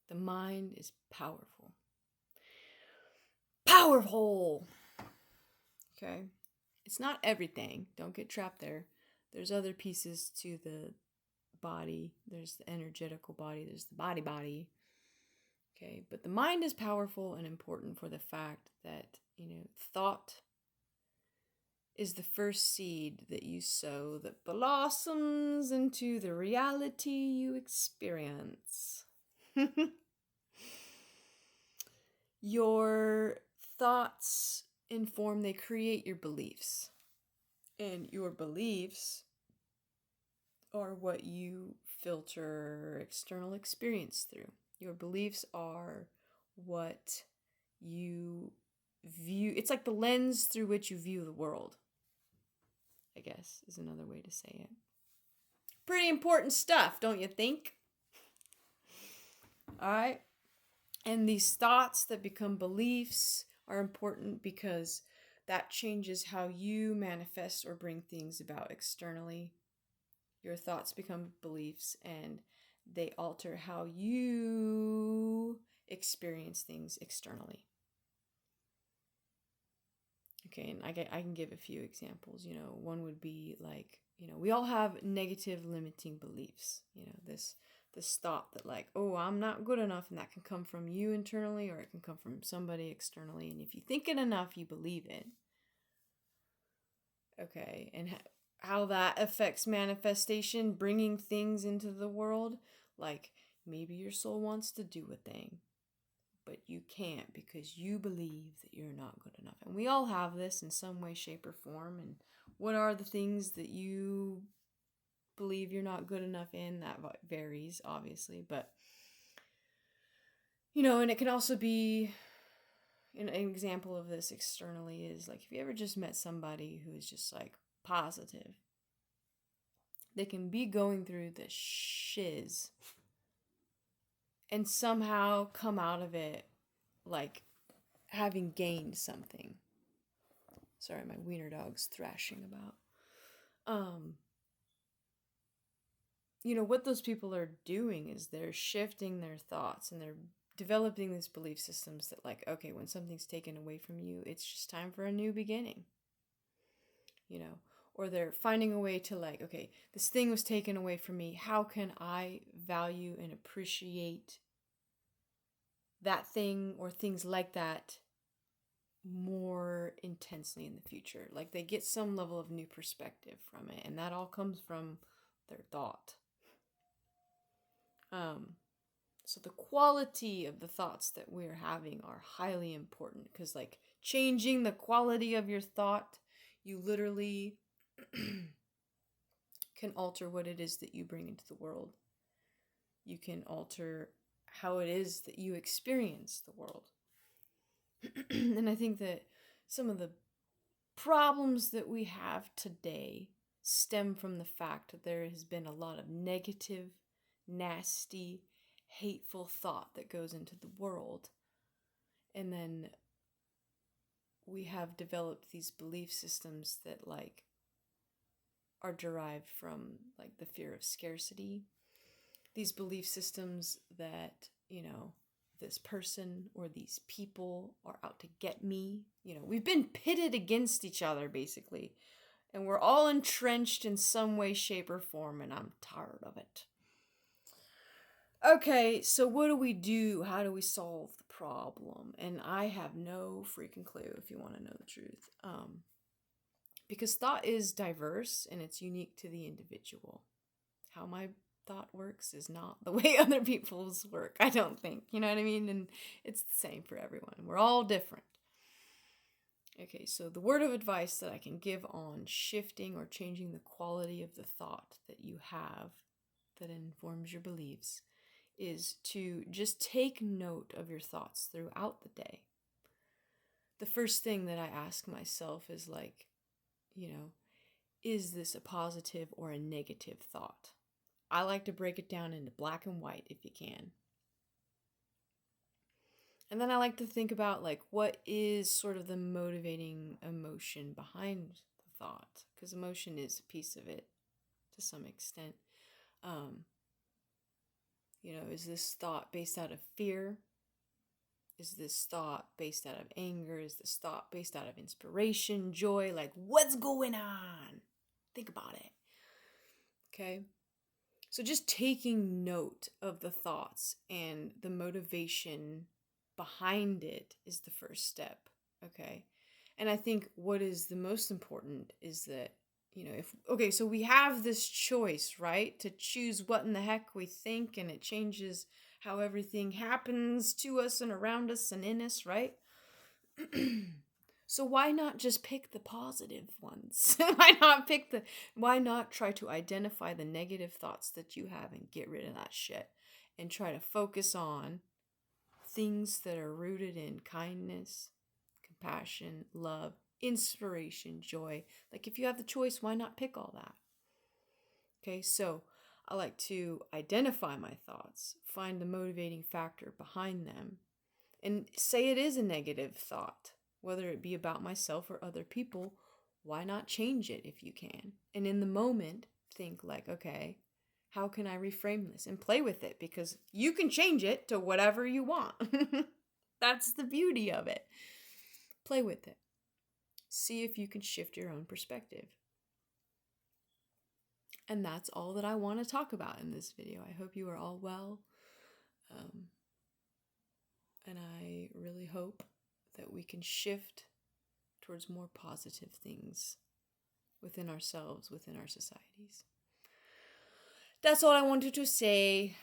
The mind is powerful. Powerful! Okay? It's not everything. Don't get trapped there. There's other pieces to the body. There's the energetical body. There's the body. Okay? But the mind is powerful and important for the fact that, thought is the first seed that you sow that blossoms into the reality you experience. Your thoughts they create your beliefs. And your beliefs are what you filter external experience through. Your beliefs are what you view. It's like the lens through which you view the world, I guess, is another way to say it. Pretty important stuff, don't you think? All right. And these thoughts that become beliefs are important because that changes how you manifest or bring things about externally. Your thoughts become beliefs and they alter how you experience things externally. Okay, and I can give a few examples. One would be like, we all have negative limiting beliefs. This thought that like, oh, I'm not good enough, and that can come from you internally or it can come from somebody externally. And if you think it enough, you believe it. Okay, and how that affects manifestation, bringing things into the world. Like maybe your soul wants to do a thing, but you can't because you believe that you're not good enough. And we all have this in some way, shape, or form. And what are the things that you believe you're not good enough in? That varies, obviously. But, and it can also be, an example of this externally is like, if you ever just met somebody who is just like positive, they can be going through the shiz and somehow come out of it like having gained something. Sorry, my wiener dog's thrashing about. What those people are doing is they're shifting their thoughts and they're developing these belief systems that like, okay, when something's taken away from you, it's just time for a new beginning. Or they're finding a way to like, okay, this thing was taken away from me. How can I value and appreciate that thing or things like that more intensely in the future? Like they get some level of new perspective from it, and that all comes from their thought. So the quality of the thoughts that we're having are highly important because like changing the quality of your thought, you literally can alter what it is that you bring into the world. You can alter how it is that you experience the world. And I think that some of the problems that we have today stem from the fact that there has been a lot of negative, nasty, hateful thought that goes into the world. And then we have developed these belief systems that like are derived from like the fear of scarcity. These belief systems that, this person or these people are out to get me. We've been pitted against each other basically. And we're all entrenched in some way, shape, or form, and I'm tired of it. Okay, so what do we do? How do we solve the problem? And I have no freaking clue, if you want to know the truth. Because thought is diverse and it's unique to the individual. How my thought works is not the way other people's work, I don't think. You know what I mean? And it's the same for everyone. We're all different. Okay, so the word of advice that I can give on shifting or changing the quality of the thought that you have that informs your beliefs is to just take note of your thoughts throughout the day. The first thing that I ask myself is like, is this a positive or a negative thought? I like to break it down into black and white if you can. And then I like to think about like what is sort of the motivating emotion behind the thought, because emotion is a piece of it to some extent. Is this thought based out of fear? Is this thought based out of anger? Is this thought based out of inspiration, joy? Like, what's going on? Think about it. Okay? So just taking note of the thoughts and the motivation behind it is the first step. Okay? And I think what is the most important is that, so we have this choice, right? To choose what in the heck we think, and it changes how everything happens to us and around us and in us, right? So why not just pick the positive ones? Why not try to identify the negative thoughts that you have and get rid of that shit and try to focus on things that are rooted in kindness, compassion, love, inspiration, joy. Like, if you have the choice, why not pick all that? Okay, so I like to identify my thoughts, find the motivating factor behind them, and say it is a negative thought, whether it be about myself or other people. Why not change it if you can? And in the moment, think like, okay, how can I reframe this? And play with it, because you can change it to whatever you want. That's the beauty of it. Play with it. See if you can shift your own perspective. And that's all that I want to talk about in this video. I hope you are all well. And I really hope that we can shift towards more positive things within ourselves, within our societies. That's all I wanted to say.